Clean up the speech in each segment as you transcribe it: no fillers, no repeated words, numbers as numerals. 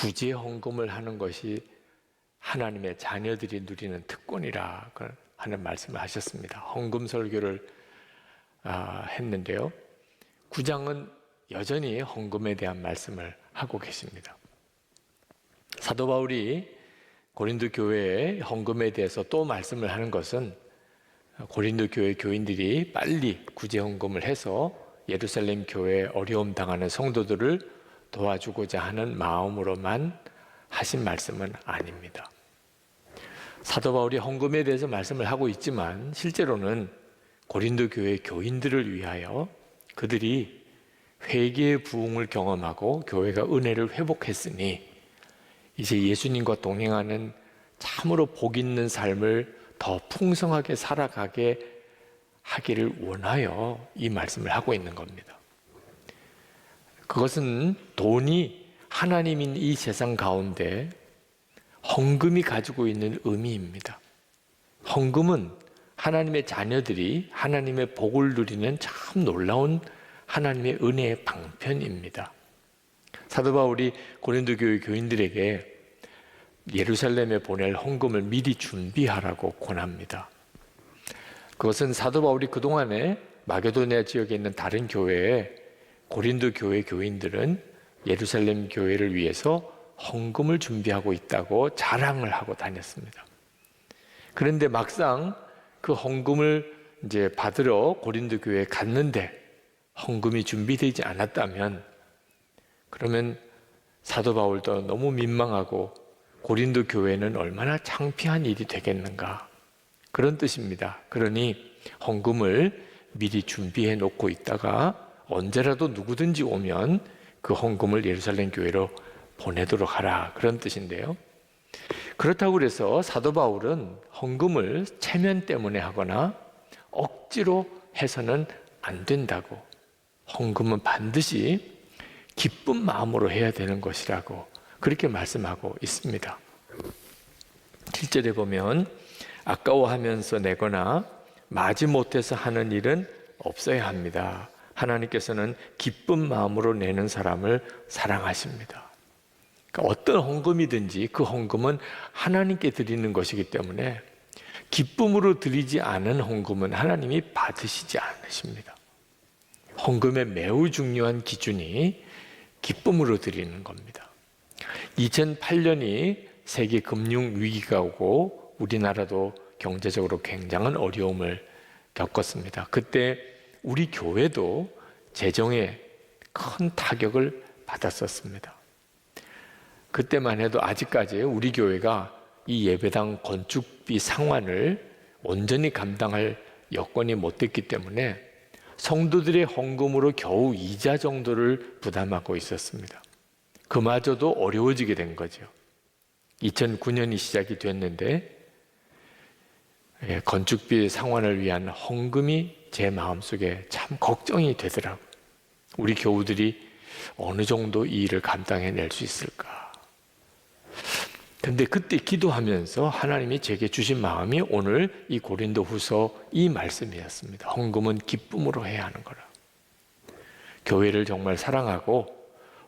구제 헌금을 하는 것이 하나님의 자녀들이 누리는 특권이라 하는 말씀을 하셨습니다. 헌금 설교를 했는데요. 9장은 여전히 헌금에 대한 말씀을 하고 계십니다. 사도 바울이 고린도 교회의 헌금에 대해서 또 말씀을 하는 것은 고린도 교회 교인들이 빨리 구제 헌금을 해서 예루살렘 교회에 어려움 당하는 성도들을 도와주고자 하는 마음으로만 하신 말씀은 아닙니다. 사도 바울이 헌금에 대해서 말씀을 하고 있지만 실제로는 고린도 교회 교인들을 위하여 그들이 회개의 부흥을 경험하고 교회가 은혜를 회복했으니 이제 예수님과 동행하는 참으로 복 있는 삶을 더 풍성하게 살아가게 하기를 원하여 이 말씀을 하고 있는 겁니다. 그것은 돈이 하나님인 이 세상 가운데 헌금이 가지고 있는 의미입니다. 헌금은 하나님의 자녀들이 하나님의 복을 누리는 참 놀라운 하나님의 은혜의 방편입니다. 사도 바울이 고린도 교회 교인들에게 예루살렘에 보낼 헌금을 미리 준비하라고 권합니다. 그것은 사도 바울이 그동안에 마게도냐 지역에 있는 다른 교회에 고린도 교회 교인들은 예루살렘 교회를 위해서 헌금을 준비하고 있다고 자랑을 하고 다녔습니다. 그런데 막상 그 헌금을 이제 받으러 고린도 교회에 갔는데 헌금이 준비되지 않았다면 그러면 사도 바울도 너무 민망하고 고린도 교회는 얼마나 창피한 일이 되겠는가 그런 뜻입니다. 그러니 헌금을 미리 준비해 놓고 있다가 언제라도 누구든지 오면 그 헌금을 예루살렘 교회로 보내도록 하라 그런 뜻인데요. 그렇다고 해서 사도 바울은 헌금을 체면 때문에 하거나 억지로 해서는 안 된다고, 헌금은 반드시 기쁜 마음으로 해야 되는 것이라고 그렇게 말씀하고 있습니다. 7절에 보면 아까워하면서 내거나 마지못해서 하는 일은 없어야 합니다. 하나님께서는 기쁜 마음으로 내는 사람을 사랑하십니다. 그러니까 어떤 헌금이든지 그 헌금은 하나님께 드리는 것이기 때문에 기쁨으로 드리지 않은 헌금은 하나님이 받으시지 않으십니다. 헌금의 매우 중요한 기준이 기쁨으로 드리는 겁니다. 2008년이 세계 금융 위기가 오고 우리나라도 경제적으로 굉장한 어려움을 겪었습니다. 그때 우리 교회도 재정에 큰 타격을 받았었습니다. 그때만 해도 아직까지 우리 교회가 이 예배당 건축비 상환을 온전히 감당할 여건이 못 됐기 때문에 성도들의 헌금으로 겨우 이자 정도를 부담하고 있었습니다. 그마저도 어려워지게 된 거죠. 2009년이 시작이 됐는데 건축비 상환을 위한 헌금이 제 마음속에 참 걱정이 되더라고요. 우리 교우들이 어느 정도 이 일을 감당해낼 수 있을까? 근데 그때 기도하면서 하나님이 제게 주신 마음이 오늘 이 고린도후서 이 말씀이었습니다. 헌금은 기쁨으로 해야 하는 거라. 교회를 정말 사랑하고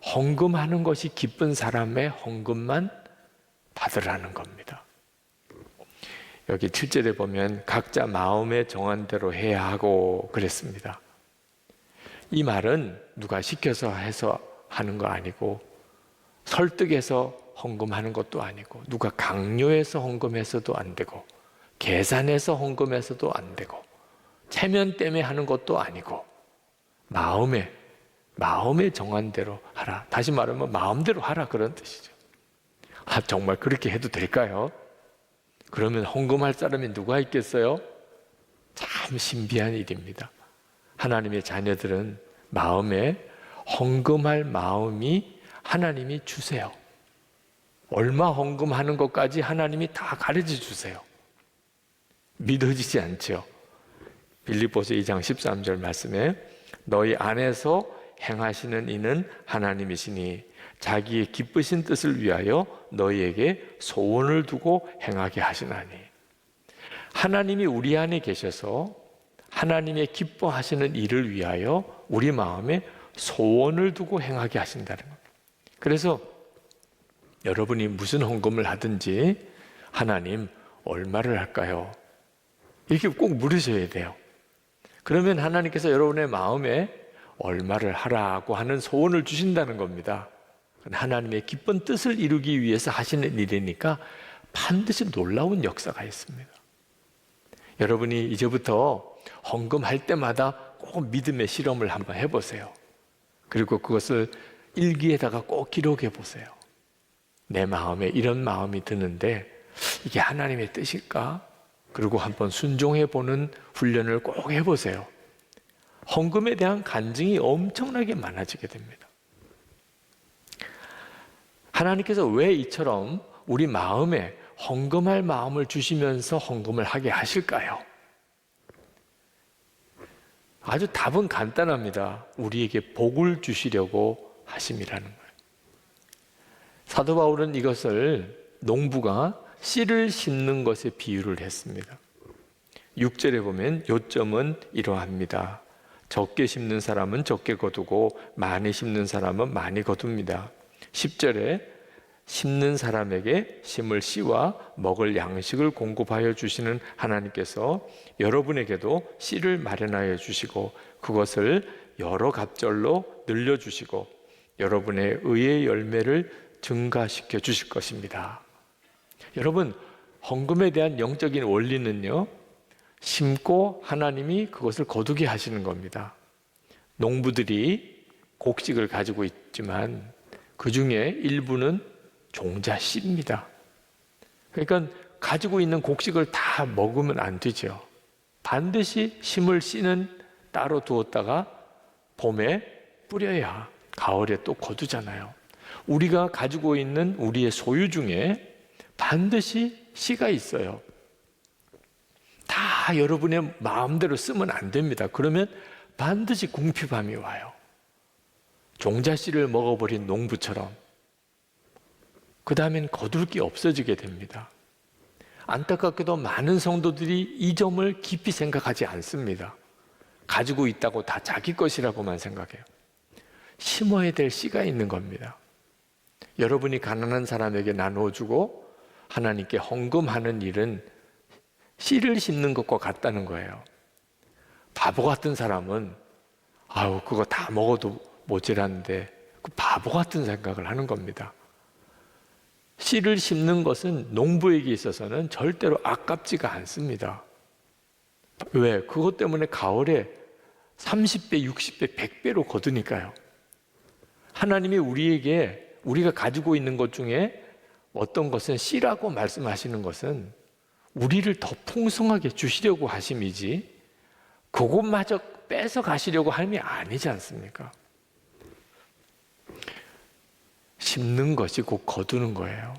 헌금하는 것이 기쁜 사람의 헌금만 받으라는 겁니다. 여기 7절에 보면 각자 마음에 정한 대로 해야 하고 그랬습니다. 이 말은 누가 시켜서 해서 하는 거 아니고 설득해서 헌금하는 것도 아니고 누가 강요해서 헌금해서도 안 되고 계산해서 헌금해서도 안 되고 체면 때문에 하는 것도 아니고 마음에 정한 대로 하라. 다시 말하면 마음대로 하라 그런 뜻이죠. 정말 그렇게 해도 될까요? 그러면 헌금할 사람이 누가 있겠어요? 참 신비한 일입니다. 하나님의 자녀들은 마음에 헌금할 마음이 하나님이 주세요. 얼마 헌금하는 것까지 하나님이 다 가르쳐 주세요. 믿어지지 않죠? 빌립보서 2장 13절 말씀에 너희 안에서 행하시는 이는 하나님이시니 자기의 기쁘신 뜻을 위하여 너희에게 소원을 두고 행하게 하시나니. 하나님이 우리 안에 계셔서 하나님의 기뻐하시는 일을 위하여 우리 마음에 소원을 두고 행하게 하신다는 겁니다. 그래서 여러분이 무슨 헌금을 하든지 하나님 얼마를 할까요? 이렇게 꼭 물으셔야 돼요. 그러면 하나님께서 여러분의 마음에 얼마를 하라고 하는 소원을 주신다는 겁니다. 하나님의 기쁜 뜻을 이루기 위해서 하시는 일이니까 반드시 놀라운 역사가 있습니다. 여러분이 이제부터 헌금할 때마다 꼭 믿음의 실험을 한번 해보세요. 그리고 그것을 일기에다가 꼭 기록해 보세요. 내 마음에 이런 마음이 드는데 이게 하나님의 뜻일까? 그리고 한번 순종해 보는 훈련을 꼭 해보세요. 헌금에 대한 간증이 엄청나게 많아지게 됩니다. 하나님께서 왜 이처럼 우리 마음에 헌금할 마음을 주시면서 헌금을 하게 하실까요? 아주 답은 간단합니다. 우리에게 복을 주시려고 하심이라는 거예요. 사도 바울은 이것을 농부가 씨를 심는 것에 비유를 했습니다. 6절에 보면 요점은 이러합니다. 적게 심는 사람은 적게 거두고 많이 심는 사람은 많이 거둡니다. 10절에 심는 사람에게 심을 씨와 먹을 양식을 공급하여 주시는 하나님께서 여러분에게도 씨를 마련하여 주시고 그것을 여러 갑절로 늘려주시고 여러분의 의의 열매를 증가시켜 주실 것입니다. 여러분, 헌금에 대한 영적인 원리는요, 심고 하나님이 그것을 거두게 하시는 겁니다. 농부들이 곡식을 가지고 있지만 그 중에 일부는 종자 씨입니다. 그러니까 가지고 있는 곡식을 다 먹으면 안 되죠. 반드시 심을 씨는 따로 두었다가 봄에 뿌려야 가을에 또 거두잖아요. 우리가 가지고 있는 우리의 소유 중에 반드시 씨가 있어요. 다 여러분의 마음대로 쓰면 안 됩니다. 그러면 반드시 궁핍함이 와요. 종자 씨를 먹어버린 농부처럼. 그 다음엔 거둘 게 없어지게 됩니다. 안타깝게도 많은 성도들이 이 점을 깊이 생각하지 않습니다. 가지고 있다고 다 자기 것이라고만 생각해요. 심어야 될 씨가 있는 겁니다. 여러분이 가난한 사람에게 나누어주고 하나님께 헌금하는 일은 씨를 심는 것과 같다는 거예요. 바보 같은 사람은 아우 그거 다 먹어도 모자란데 그 바보 같은 생각을 하는 겁니다. 씨를 심는 것은 농부에게 있어서는 절대로 아깝지가 않습니다. 왜? 그것 때문에 가을에 30배, 60배, 100배로 거두니까요. 하나님이 우리에게 우리가 가지고 있는 것 중에 어떤 것은 씨라고 말씀하시는 것은 우리를 더 풍성하게 주시려고 하심이지 그것마저 뺏어 가시려고 함이 아니지 않습니까? 심는 것이 곧 거두는 거예요.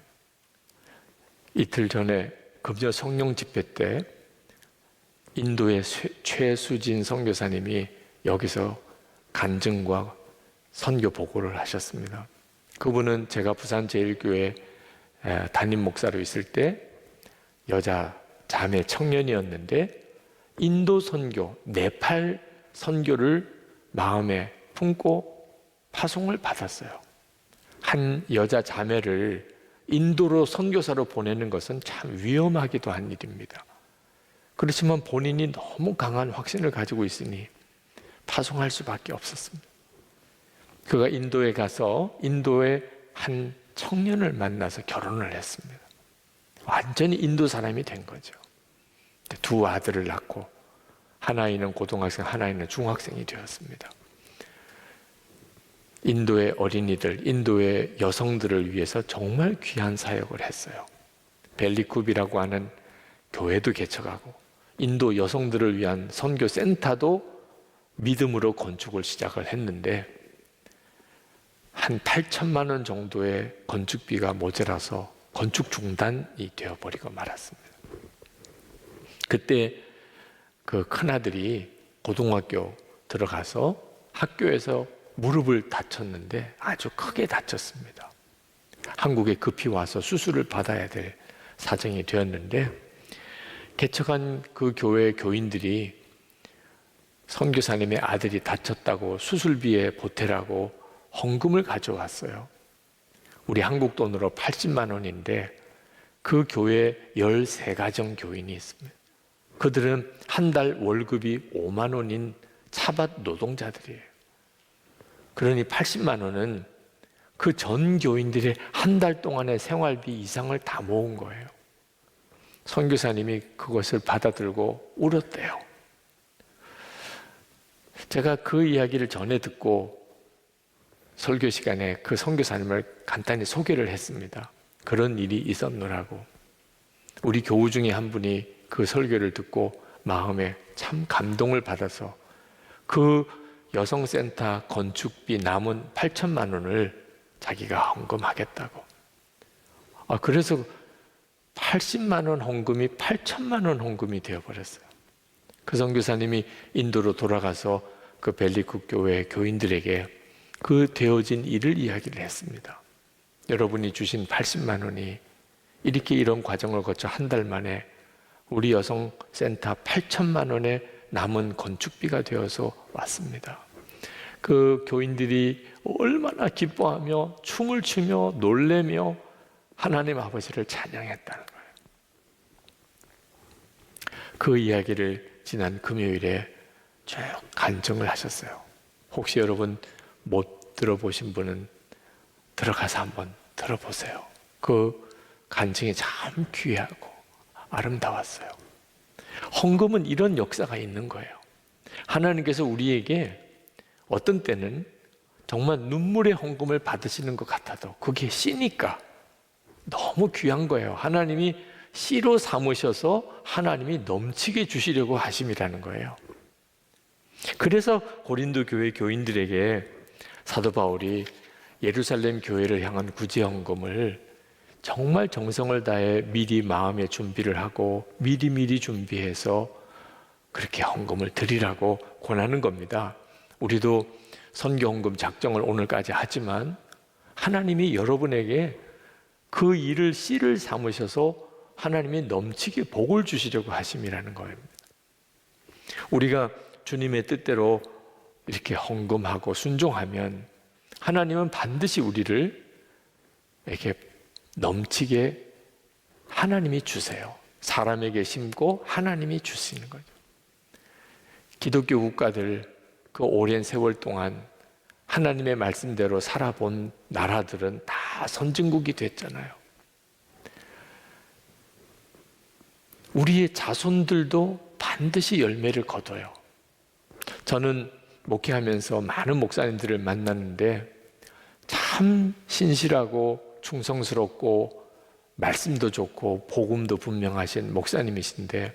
이틀 전에 금요 성령 집회 때 인도의 최수진 선교사님이 여기서 간증과 선교 보고를 하셨습니다. 그분은 제가 부산제일교회 담임 목사로 있을 때 여자 자매 청년이었는데 인도 선교, 네팔 선교를 마음에 품고 파송을 받았어요. 한 여자 자매를 인도로 선교사로 보내는 것은 참 위험하기도 한 일입니다. 그렇지만 본인이 너무 강한 확신을 가지고 있으니 파송할 수밖에 없었습니다. 그가 인도에 가서 인도의 한 청년을 만나서 결혼을 했습니다. 완전히 인도 사람이 된 거죠. 두 아들을 낳고 하나이는 고등학생, 하나이는 중학생이 되었습니다. 인도의 어린이들, 인도의 여성들을 위해서 정말 귀한 사역을 했어요. 벨리쿱이라고 하는 교회도 개척하고 인도 여성들을 위한 선교 센터도 믿음으로 건축을 시작을 했는데 한 8천만 원 정도의 건축비가 모자라서 건축 중단이 되어버리고 말았습니다. 그때 그 큰아들이 고등학교 들어가서 학교에서 무릎을 다쳤는데 아주 크게 다쳤습니다. 한국에 급히 와서 수술을 받아야 될 사정이 되었는데 개척한 그 교회 교인들이 선교사님의 아들이 다쳤다고 수술비에 보태라고 헌금을 가져왔어요. 우리 한국 돈으로 80만 원인데 그 교회에 13가정 교인이 있습니다. 그들은 한 달 월급이 5만 원인 차밭 노동자들이에요. 그러니 80만 원은 그 전 교인들의 한 달 동안의 생활비 이상을 다 모은 거예요. 선교사님이 그것을 받아들고 울었대요. 제가 그 이야기를 전해 듣고 설교 시간에 그 선교사님을 간단히 소개를 했습니다. 그런 일이 있었노라고. 우리 교우 중에 한 분이 그 설교를 듣고 마음에 참 감동을 받아서 그 여성센터 건축비 남은 8천만 원을 자기가 헌금하겠다고. 그래서 80만 원 헌금이 8천만 원 헌금이 되어버렸어요. 그 선교사님이 인도로 돌아가서 그 벨리쿡 교회 교인들에게 그 되어진 일을 이야기를 했습니다. 여러분이 주신 80만 원이 이렇게 이런 과정을 거쳐 한 달 만에 우리 여성센터 8천만 원의 남은 건축비가 되어서 왔습니다. 그 교인들이 얼마나 기뻐하며 춤을 추며 놀래며 하나님 아버지를 찬양했다는 거예요. 그 이야기를 지난 금요일에 쭉 간증을 하셨어요. 혹시 여러분 못 들어보신 분은 들어가서 한번 들어보세요. 그 간증이 참 귀하고 아름다웠어요. 헌금은 이런 역사가 있는 거예요. 하나님께서 우리에게 어떤 때는 정말 눈물의 헌금을 받으시는 것 같아도 그게 씨니까 너무 귀한 거예요. 하나님이 씨로 삼으셔서 하나님이 넘치게 주시려고 하심이라는 거예요. 그래서 고린도 교회 교인들에게 사도 바울이 예루살렘 교회를 향한 구제 헌금을 정말 정성을 다해 미리 마음의 준비를 하고 미리미리 준비해서 그렇게 헌금을 드리라고 권하는 겁니다. 우리도 선교 헌금 작정을 오늘까지 하지만 하나님이 여러분에게 그 일을 씨를 삼으셔서 하나님이 넘치게 복을 주시려고 하심이라는 거예요. 우리가 주님의 뜻대로 이렇게 헌금하고 순종하면 하나님은 반드시 우리를 이렇게 넘치게 하나님이 주세요. 사람에게 심고 하나님이 주시는 거죠. 기독교 국가들 그 오랜 세월 동안 하나님의 말씀대로 살아본 나라들은 다 선진국이 됐잖아요. 우리의 자손들도 반드시 열매를 거둬요. 저는 목회하면서 많은 목사님들을 만났는데 참 신실하고 충성스럽고 말씀도 좋고 복음도 분명하신 목사님이신데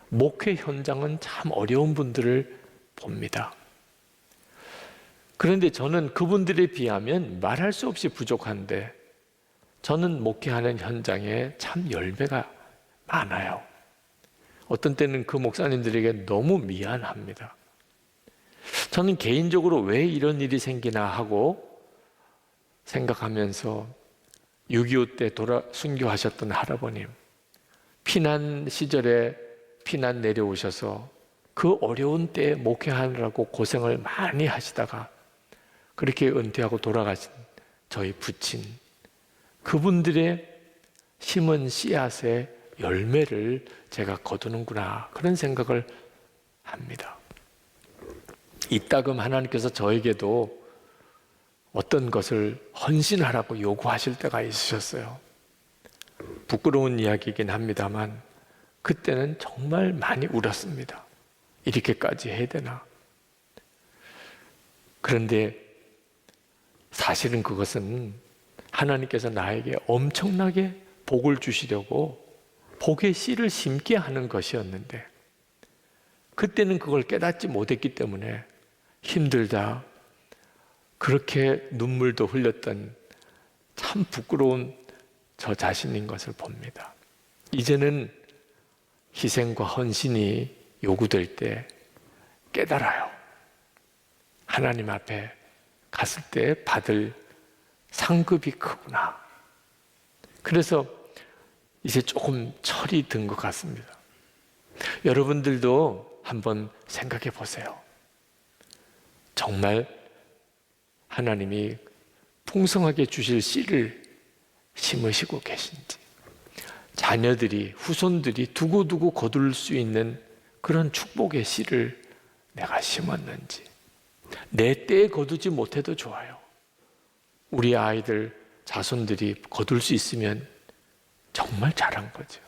목회 현장은 참 어려운 분들을 봅니다. 그런데 저는 그분들에 비하면 말할 수 없이 부족한데 저는 목회하는 현장에 참 열매가 많아요. 어떤 때는 그 목사님들에게 너무 미안합니다. 저는 개인적으로 왜 이런 일이 생기나 하고 생각하면서 6.25 때 순교하셨던 할아버님, 피난 시절에 피난 내려오셔서 그 어려운 때에 목회하느라고 고생을 많이 하시다가 그렇게 은퇴하고 돌아가신 저희 부친, 그분들의 심은 씨앗의 열매를 제가 거두는구나, 그런 생각을 합니다. 이따금 하나님께서 저에게도 어떤 것을 헌신하라고 요구하실 때가 있으셨어요. 부끄러운 이야기이긴 합니다만 그때는 정말 많이 울었습니다. 이렇게까지 해야 되나? 그런데 사실은 그것은 하나님께서 나에게 엄청나게 복을 주시려고 복의 씨를 심게 하는 것이었는데 그때는 그걸 깨닫지 못했기 때문에 힘들다, 그렇게 눈물도 흘렸던 참 부끄러운 저 자신인 것을 봅니다. 이제는 희생과 헌신이 요구될 때 깨달아요. 하나님 앞에 갔을 때 받을 상급이 크구나. 그래서 이제 조금 철이 든 것 같습니다. 여러분들도 한번 생각해 보세요. 정말 하나님이 풍성하게 주실 씨를 심으시고 계신지, 자녀들이, 후손들이 두고두고 거둘 수 있는 그런 축복의 씨를 내가 심었는지, 내 때에 거두지 못해도 좋아요. 우리 아이들, 자손들이 거둘 수 있으면 정말 잘한 거죠.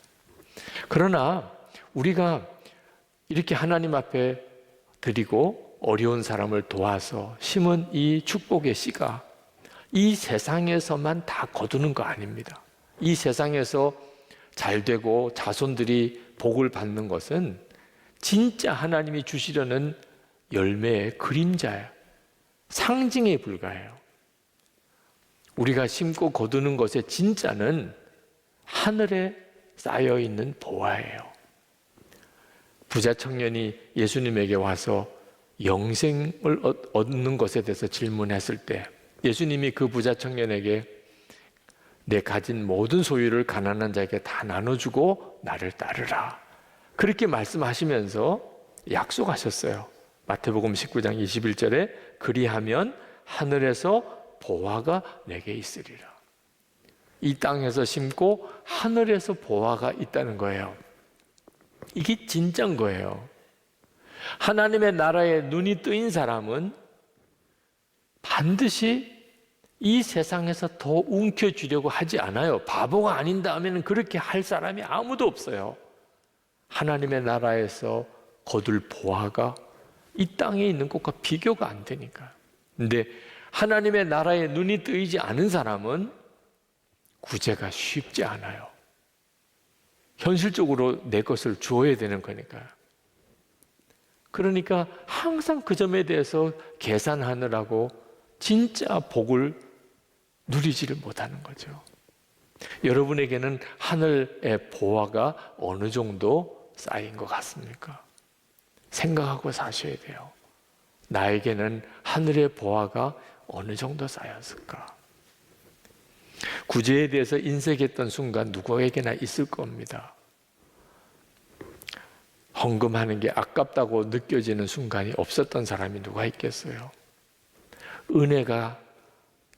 그러나 우리가 이렇게 하나님 앞에 드리고 어려운 사람을 도와서 심은 이 축복의 씨가 이 세상에서만 다 거두는 거 아닙니다. 이 세상에서 잘 되고 자손들이 복을 받는 것은 진짜 하나님이 주시려는 열매의 그림자예요. 상징에 불과해요. 우리가 심고 거두는 것의 진짜는 하늘에 쌓여있는 보화예요. 부자 청년이 예수님에게 와서 영생을 얻는 것에 대해서 질문했을 때 예수님이 그 부자 청년에게 내 가진 모든 소유를 가난한 자에게 다 나눠주고 나를 따르라, 그렇게 말씀하시면서 약속하셨어요. 마태복음 19장 21절에 그리하면 하늘에서 보화가 내게 있으리라. 이 땅에서 심고 하늘에서 보화가 있다는 거예요. 이게 진짜인 거예요. 하나님의 나라에 눈이 뜨인 사람은 반드시 이 세상에서 더 움켜쥐려고 하지 않아요. 바보가 아닌 다음에는 그렇게 할 사람이 아무도 없어요. 하나님의 나라에서 거둘 보화가 이 땅에 있는 것과 비교가 안 되니까. 근데 하나님의 나라에 눈이 뜨이지 않은 사람은 구제가 쉽지 않아요. 현실적으로 내 것을 주어야 되는 거니까요. 그러니까 항상 그 점에 대해서 계산하느라고 진짜 복을 누리지를 못하는 거죠. 여러분에게는 하늘의 보화가 어느 정도 쌓인 것 같습니까? 생각하고 사셔야 돼요. 나에게는 하늘의 보화가 어느 정도 쌓였을까? 구제에 대해서 인색했던 순간 누구에게나 있을 겁니다. 헌금하는 게 아깝다고 느껴지는 순간이 없었던 사람이 누가 있겠어요? 은혜가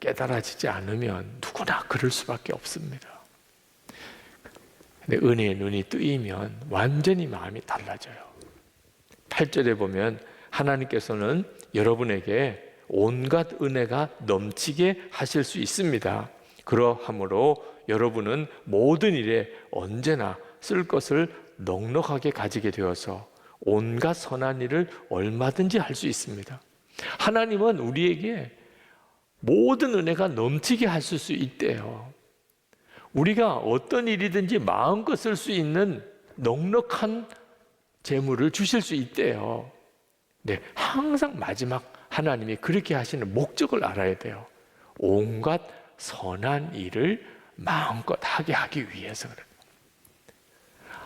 깨달아지지 않으면 누구나 그럴 수밖에 없습니다. 근데 은혜의 눈이 뜨이면 완전히 마음이 달라져요. 8절에 보면 하나님께서는 여러분에게 온갖 은혜가 넘치게 하실 수 있습니다. 그러하므로 여러분은 모든 일에 언제나 쓸 것을 넉넉하게 가지게 되어서 온갖 선한 일을 얼마든지 할 수 있습니다. 하나님은 우리에게 모든 은혜가 넘치게 하실 수 있대요. 우리가 어떤 일이든지 마음껏 쓸 수 있는 넉넉한 재물을 주실 수 있대요. 네, 항상 마지막 하나님이 그렇게 하시는 목적을 알아야 돼요. 온갖 선한 일을 마음껏 하기 위해서 그래요.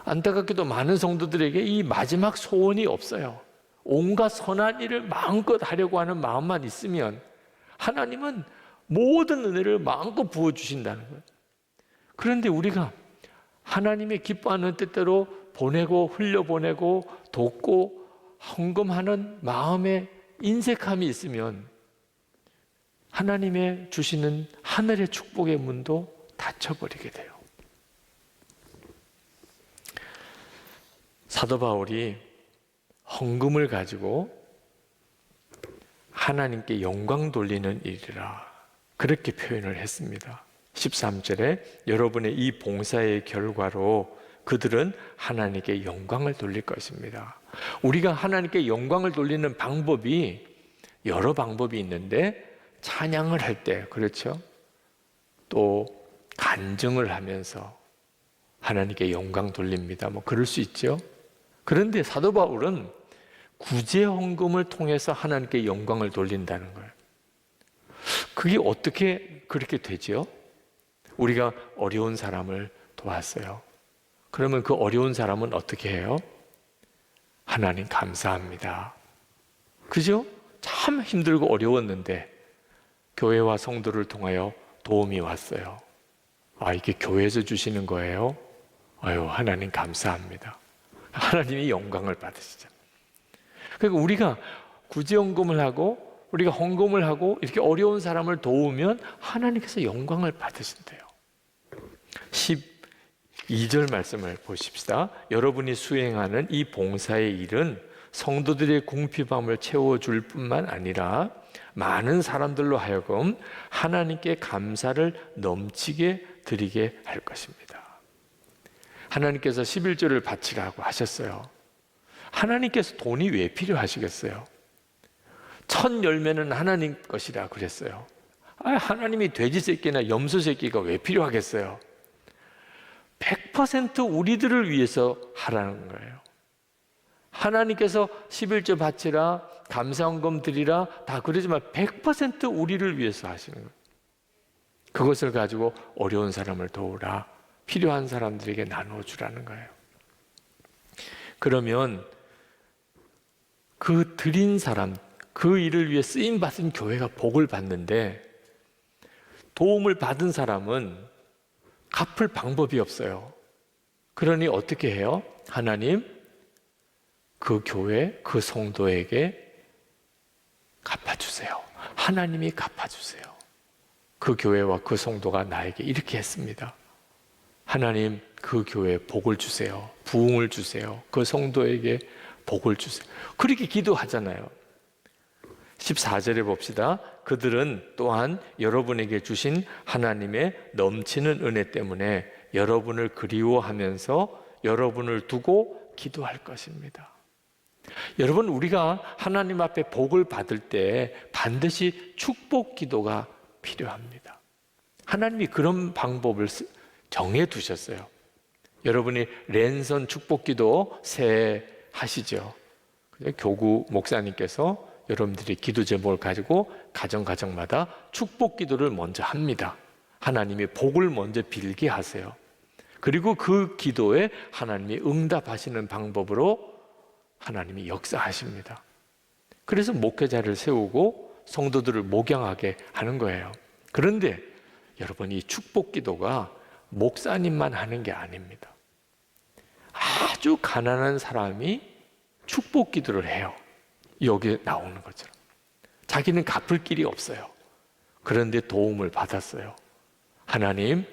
안타깝게도 많은 성도들에게 이 마지막 소원이 없어요. 온갖 선한 일을 마음껏 하려고 하는 마음만 있으면 하나님은 모든 은혜를 마음껏 부어주신다는 거예요. 그런데 우리가 하나님의 기뻐하는 뜻대로 보내고 흘려보내고 돕고 헌금하는 마음에 인색함이 있으면 하나님의 주시는 하늘의 축복의 문도 닫혀버리게 돼요. 사도 바울이 헌금을 가지고 하나님께 영광 돌리는 일이라 그렇게 표현을 했습니다. 13절에 여러분의 이 봉사의 결과로 그들은 하나님께 영광을 돌릴 것입니다. 우리가 하나님께 영광을 돌리는 방법이 여러 방법이 있는데 찬양을 할 때, 그렇죠? 또 간증을 하면서 하나님께 영광 돌립니다. 뭐 그럴 수 있죠. 그런데 사도 바울은 구제 헌금을 통해서 하나님께 영광을 돌린다는 거예요. 그게 어떻게 그렇게 되죠? 우리가 어려운 사람을 도왔어요. 그러면 그 어려운 사람은 어떻게 해요? 하나님 감사합니다. 그죠? 참 힘들고 어려웠는데 교회와 성도를 통하여 도움이 왔어요. 아, 이게 교회에서 주시는 거예요? 아유, 하나님 감사합니다. 하나님이 영광을 받으시죠. 그러니까 우리가 구제헌금을 하고 우리가 헌금을 하고 이렇게 어려운 사람을 도우면 하나님께서 영광을 받으신대요. 12절 말씀을 보십시다. 여러분이 수행하는 이 봉사의 일은 성도들의 궁핍함을 채워줄 뿐만 아니라 많은 사람들로 하여금 하나님께 감사를 넘치게 드리게 할 것입니다. 하나님께서 11조를 바치라고 하셨어요. 하나님께서 돈이 왜 필요하시겠어요? 첫 열매는 하나님 것이라 그랬어요. 하나님이 돼지 새끼나 염소 새끼가 왜 필요하겠어요? 100% 우리들을 위해서 하라는 거예요. 하나님께서 11조 바치라, 감사헌금 드리라 다 그러지만 100% 우리를 위해서 하시는 거예요. 그것을 가지고 어려운 사람을 도우라, 필요한 사람들에게 나눠주라는 거예요. 그러면 그 드린 사람, 그 일을 위해 쓰임받은 교회가 복을 받는데, 도움을 받은 사람은 갚을 방법이 없어요. 그러니 어떻게 해요? 하나님, 그 교회, 그 성도에게 갚아주세요. 하나님이 갚아주세요. 그 교회와 그 성도가 나에게 이렇게 했습니다. 하나님, 그 교회에 복을 주세요. 부흥을 주세요. 그 성도에게 복을 주세요. 그렇게 기도하잖아요. 14절에 봅시다. 그들은 또한 여러분에게 주신 하나님의 넘치는 은혜 때문에 여러분을 그리워하면서 여러분을 두고 기도할 것입니다. 여러분, 우리가 하나님 앞에 복을 받을 때 반드시 축복 기도가 필요합니다. 하나님이 그런 방법을 정해 두셨어요. 여러분이 랜선 축복 기도 새해 하시죠. 교구 목사님께서 여러분들이 기도 제목을 가지고 가정마다 축복 기도를 먼저 합니다. 하나님이 복을 먼저 빌게 하세요. 그리고 그 기도에 하나님이 응답하시는 방법으로 하나님이 역사하십니다. 그래서 목회자를 세우고 성도들을 목양하게 하는 거예요. 그런데 여러분, 이 축복 기도가 목사님만 하는 게 아닙니다. 아주 가난한 사람이 축복 기도를 해요. 여기에 나오는 것처럼. 자기는 갚을 길이 없어요. 그런데 도움을 받았어요. 하나님,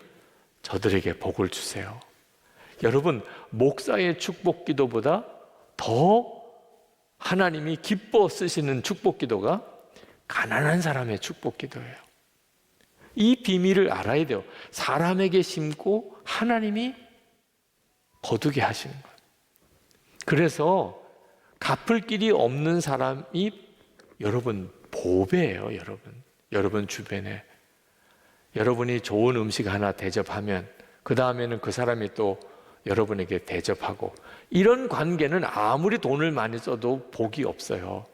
저들에게 복을 주세요. 여러분, 목사의 축복 기도보다 더 하나님이 기뻐 쓰시는 축복 기도가 가난한 사람의 축복 기도예요. 이 비밀을 알아야 돼요. 사람에게 심고 하나님이 거두게 하시는 거예요. 그래서 갚을 길이 없는 사람이 여러분 보배예요. 여러분 주변에 여러분이 좋은 음식 하나 대접하면 그 다음에는 그 사람이 또 여러분에게 대접하고, 이런 관계는 아무리 돈을 많이 써도 복이 없어요.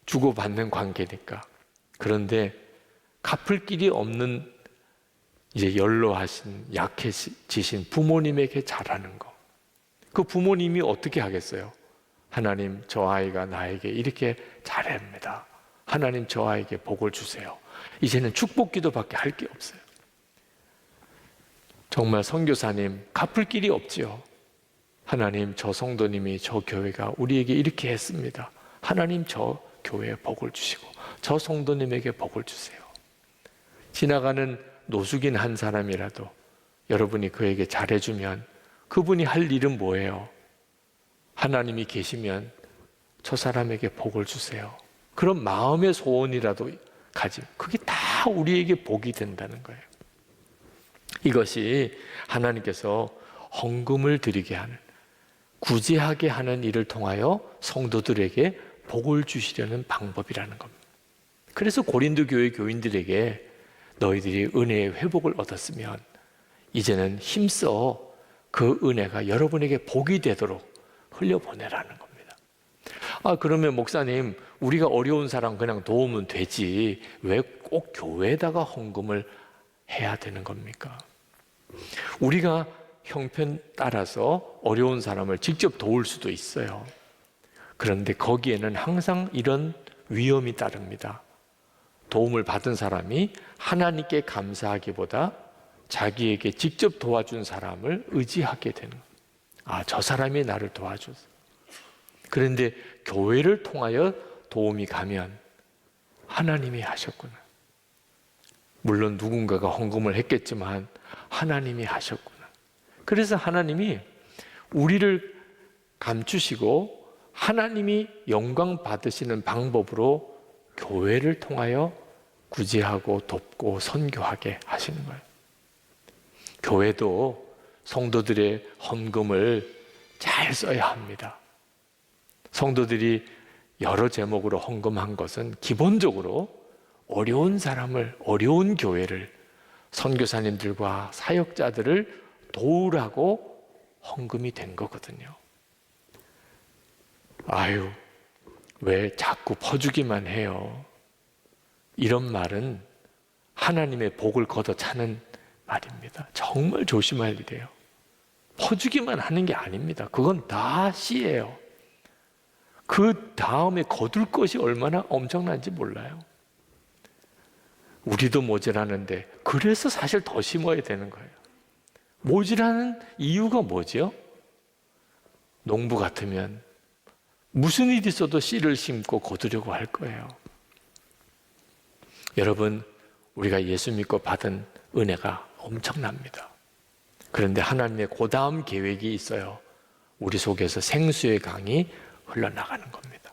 주고받는 관계니까. 그런데 갚을 길이 없는 이제 연로하신 약해지신 부모님에게 잘하는 거, 그 부모님이 어떻게 하겠어요? 하나님, 저 아이가 나에게 이렇게 잘합니다. 하나님, 저 아이에게 복을 주세요. 이제는 축복 기도밖에 할 게 없어요. 정말 선교사님, 갚을 길이 없지요. 하나님, 저 성도님이, 저 교회가 우리에게 이렇게 했습니다. 하나님, 저 교회에 복을 주시고 저 성도님에게 복을 주세요. 지나가는 노숙인 한 사람이라도 여러분이 그에게 잘해주면 그분이 할 일은 뭐예요? 하나님이 계시면 저 사람에게 복을 주세요. 그런 마음의 소원이라도 가지면 그게 다 우리에게 복이 된다는 거예요. 이것이 하나님께서 헌금을 드리게 하는, 구제하게 하는 일을 통하여 성도들에게 복을 주시려는 방법이라는 겁니다. 그래서 고린도 교회 교인들에게 너희들이 은혜의 회복을 얻었으면 이제는 힘써 그 은혜가 여러분에게 복이 되도록 흘려보내라는 겁니다. 그러면 목사님, 우리가 어려운 사람 그냥 도우면 되지 왜 꼭 교회에다가 헌금을 해야 되는 겁니까? 우리가 형편 따라서 어려운 사람을 직접 도울 수도 있어요. 그런데 거기에는 항상 이런 위험이 따릅니다. 도움을 받은 사람이 하나님께 감사하기보다 자기에게 직접 도와준 사람을 의지하게 되는 거예요. 저 사람이 나를 도와줬어. 그런데 교회를 통하여 도움이 가면 하나님이 하셨구나. 물론 누군가가 헌금을 했겠지만 하나님이 하셨구나. 그래서 하나님이 우리를 감추시고 하나님이 영광 받으시는 방법으로 교회를 통하여 구제하고 돕고 선교하게 하시는 거예요. 교회도 성도들의 헌금을 잘 써야 합니다. 성도들이 여러 제목으로 헌금한 것은 기본적으로 어려운 사람을, 어려운 교회를, 선교사님들과 사역자들을 도우라고 헌금이 된 거거든요. 아유, 왜 자꾸 퍼주기만 해요? 이런 말은 하나님의 복을 걷어차는 말입니다. 정말 조심할 일이에요. 퍼주기만 하는 게 아닙니다. 그건 다 씨예요. 그 다음에 거둘 것이 얼마나 엄청난지 몰라요. 우리도 모자라는데 그래서 사실 더 심어야 되는 거예요. 모자라는 이유가 뭐죠? 농부 같으면 무슨 일이 있어도 씨를 심고 거두려고 할 거예요. 여러분, 우리가 예수 믿고 받은 은혜가 엄청납니다. 그런데 하나님의 고다음 계획이 있어요. 우리 속에서 생수의 강이 흘러나가는 겁니다.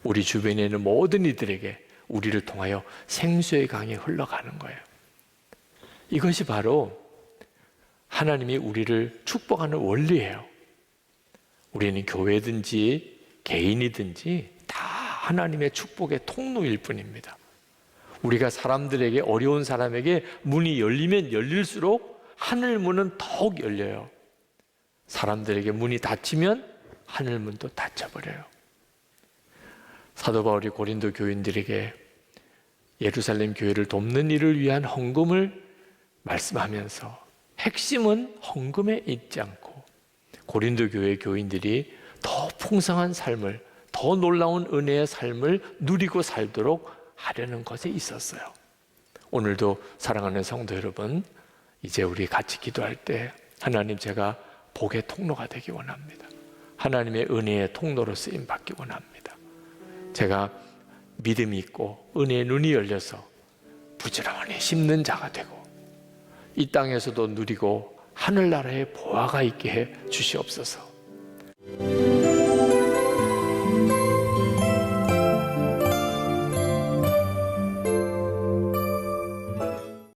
우리 주변에 있는 모든 이들에게 우리를 통하여 생수의 강이 흘러가는 거예요. 이것이 바로 하나님이 우리를 축복하는 원리예요. 우리는 교회든지 개인이든지 다 하나님의 축복의 통로일 뿐입니다. 우리가 사람들에게, 어려운 사람에게 문이 열리면 열릴수록 하늘 문은 더욱 열려요. 사람들에게 문이 닫히면 하늘 문도 닫혀버려요. 사도 바울이 고린도 교인들에게 예루살렘 교회를 돕는 일을 위한 헌금을 말씀하면서 핵심은 헌금에 있지 않고 고린도 교회 교인들이 더 풍성한 삶을, 더 놀라운 은혜의 삶을 누리고 살도록 하려는 것에 있었어요. 오늘도 사랑하는 성도 여러분, 이제 우리 같이 기도할 때 하나님, 제가 복의 통로가 되기 원합니다. 하나님의 은혜의 통로로 쓰임 받기 원합니다. 제가 믿음이 있고 은혜의 눈이 열려서 부지런히 심는 자가 되고 이 땅에서도 누리고 하늘나라의 보화가 있게 해 주시옵소서.